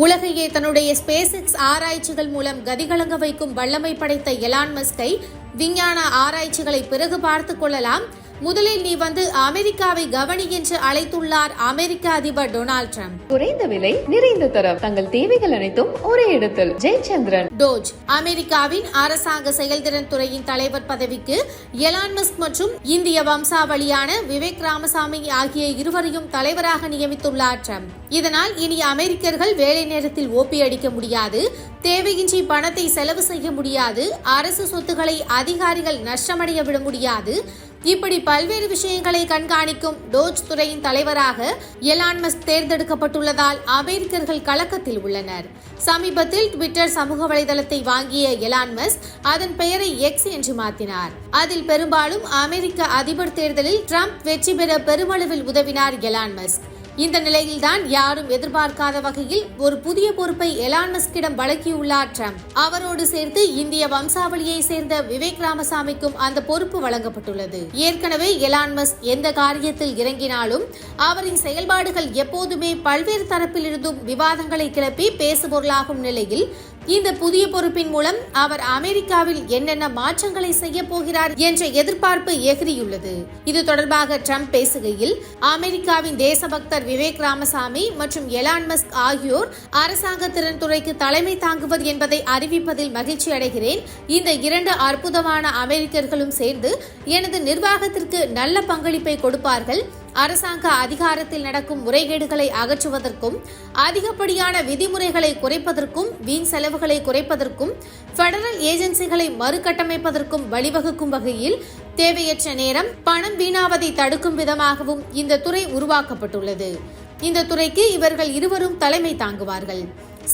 உலகையே தன்னுடைய space X ஆராய்ச்சிகள் மூலம் கதிகலங்க வைக்கும் வல்லமை படைத்த எலான் மஸ்கை விஞ்ஞான ஆராய்ச்சிகளை பிறகு பார்த்துக் கொள்ளலாம், முதலில் நீ வந்து அமெரிக்காவை கவனி என்று அழைத்துள்ளார் அமெரிக்க அதிபர் டொனால்ட் ட்ரம்ப். குறைந்த விலை நிறைந்த தரம், தங்கள் தேவைகள் அனைத்தும் ஒரே இடத்தில். ஜெயச்சந்திரன். டோஜ் அமெரிக்காவின் அரசாங்க செயல்திறன் துறையின் தலைவர் பதவிக்கு எலான் மஸ்க் மற்றும் இந்திய வம்சாவளியான விவேக் ராமசாமி ஆகிய இருவரையும் தலைவராக நியமித்துள்ளார் ட்ரம்ப். இதனால் இனி அமெரிக்கர்கள் வேலை நேரத்தில் ஓபி அடிக்க முடியாது, தேவையின்றி பணத்தை செலவு செய்ய முடியாது, அரசு சொத்துக்களை அதிகாரிகள் நஷ்டமடைய விட முடியாது, இப்படி பல்வேறு விஷயங்களை கண்காணிக்கும் டோஜ் துறையின் தலைவராக எலான் மஸ்க் தேர்ந்தெடுக்கப்பட்டுள்ளதால் அமெரிக்கர்கள் கலக்கத்தில் உள்ளனர். சமீபத்தில் ட்விட்டர் சமூக வலைதளத்தை வாங்கிய எலான் மஸ்க் அதன் பெயரை எக்ஸ் என்று மாற்றினார். அதில் பெரும்பாலும் அமெரிக்க அதிபர் தேர்தலில் ட்ரம்ப் வெற்றி பெற பெருமளவில் உதவினார் எலான் மஸ்க். இந்த நிலையில்தான் யாரும் எதிர்பார்க்காத வகையில் ஒரு புதிய பொறுப்பை எலான் மஸ்கிடம் வழங்கியுள்ளார் ட்ரம்ப். அவரோடு சேர்த்து இந்திய வம்சாவளியை சேர்ந்த விவேக் ராமசாமிக்கும் அந்த பொறுப்பு வழங்கப்பட்டுள்ளது. ஏற்கனவே எலான் மஸ்க் எந்த காரியத்தில் இறங்கினாலும் அவரின் செயல்பாடுகள் எப்போதுமே பல்வேறு தரப்பிலிருந்தும் விவாதங்களை கிளப்பி பேசுபொருளாகும் நிலையில் இந்த புதிய பொறுப்பின் மூலம் அவர் அமெரிக்காவில் என்னென்ன மாற்றங்களை செய்ய போகிறார் என்ற எதிர்பார்ப்பு எகிரியுள்ளது. இது தொடர்பாக ட்ரம்ப் பேசுகையில், அமெரிக்காவின் தேசபக்தர் விவேக் ராமசாமி மற்றும் எலான் மஸ்க் ஆகியோர் அரசாங்க திறன் துறைக்கு தலைமை தாங்குவர் என்பதை அறிவிப்பதில் மகிழ்ச்சி அடைகிறேன். இந்த இரண்டு அற்புதமான அமெரிக்கர்களும் சேர்ந்து எனது நிர்வாகத்திற்கு நல்ல பங்களிப்பை கொடுப்பார்கள். அரசாங்க அதிகாரத்தில் நடக்கும் முறைகேடுகளை அகற்றுவதற்கும், அதிகப்படியான விதிமுறைகளை குறைப்பதற்கும், வீண் செலவுகளை குறைப்பதற்கும், பெடரல் ஏஜென்சிகளை மறுகட்டமைப்பதற்கும் வழிவகுக்கும் வகையில் தேவையற்ற நேரம், பணம் வீணாவதை தடுக்கும் விதமாகவும் இந்த துறை உருவாக்கப்பட்டுள்ளது. இந்த துறைக்கு இவர்கள் இருவரும் தலைமை தாங்குவார்கள்.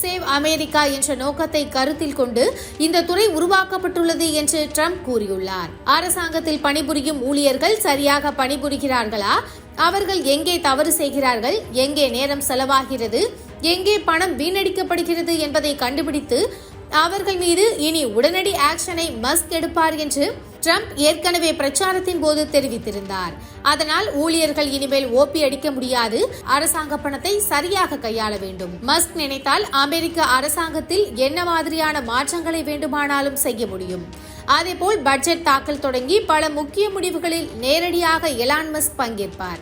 சேவ் அமெரிக்கா என்ற நோக்கத்தை கருத்தில் கொண்டு இந்த துறை உருவாக்கப்பட்டுள்ளது என்று ட்ரம்ப் கூறியுள்ளார். அரசாங்கத்தில் பணிபுரியும் ஊழியர்கள் சரியாக பணிபுரிகிறார்களா, அவர்கள் எங்கே தவறு செய்கிறார்கள், எங்கே நேரம் செலவாகிறது, எங்கே பணம் வீணடிக்கப்படுகிறது என்பதை கண்டுபிடித்து அவர்கள் மீது இனி உடனடி ஆக்ஷனை மஸ்க் எடுப்பார் என்று ட்ரம்ப் ஏற்கனவே பிரச்சாரத்தின் போது தெரிவித்திருந்தார். அதனால் ஊழியர்கள் இனிமேல் ஓபி அடிக்க முடியாது, அரசாங்க பணத்தை சரியாக கையாள வேண்டும். மஸ்க் நினைத்தால் அமெரிக்க அரசாங்கத்தில் என்ன மாதிரியான மாற்றங்களை வேண்டுமானாலும் செய்ய முடியும். அதேபோல் பட்ஜெட் தாக்கல் தொடங்கி பல முக்கிய முடிவுகளில் நேரடியாக எலான் மஸ்க் பங்கேற்பார்.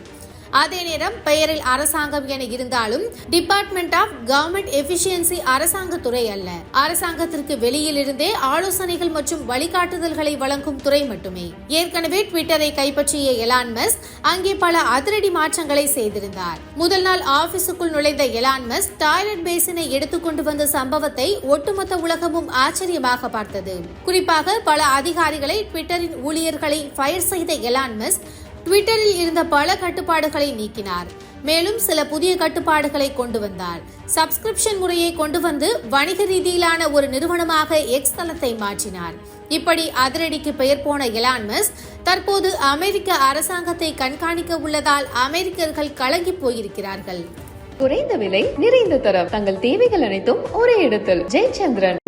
அதே நேரம் பெயரில் அரசாங்கம் என இருந்தாலும் டிபார்ட்மெண்ட் ஆஃப் கவர்மெண்ட் எஃபிஷியன்சி அரசாங்க துறை அல்ல, அரசாங்கத்திற்கு வெளியில் இருந்தே ஆலோசனைகள் மற்றும் வழிகாட்டுதல்களை வழங்கும் துறை மட்டுமே. ஏற்கனவே ட்விட்டரை கைப்பற்றிய எலான் மஸ்க் அங்கே பல அதிரடி மாற்றங்களை செய்திருந்தார். முதல் நாள் ஆபீஸுக்குள் நுழைந்த எலான் மஸ்க் டாய்லெட் பேசினை எடுத்துக்கொண்டு வந்த சம்பவத்தை ஒட்டுமொத்த உலகமும் ஆச்சரியமாக பார்த்தது. குறிப்பாக பல அதிகாரிகளை, ட்விட்டரின் ஊழியர்களை ஃபயர் செய்த எலான் மஸ்க் ட்விட்டரில் இருந்த பல கட்டுப்பாடுகளை நீக்கினார். மேலும் சில புதிய கட்டுப்பாடுகளை கொண்டு வந்தார். சப்ஸ்கிரிப்ஷன் முறையை கொண்டு வந்து வணிக ரீதியிலான ஒரு நிறுவனமாக எக்ஸ் தளத்தை மாற்றினார். இப்படி அதிரடிக்கு பெயர் போன எலான் மஸ்க் தற்போது அமெரிக்க அரசாங்கத்தை கண்காணிக்க உள்ளதால் அமெரிக்கர்கள் கலங்கி போயிருக்கிறார்கள். குறைந்த விலை நிறைந்த தரம், தங்கள் தேவைகள் அனைத்தும் ஒரே இடத்தில். ஜெயச்சந்திரன்.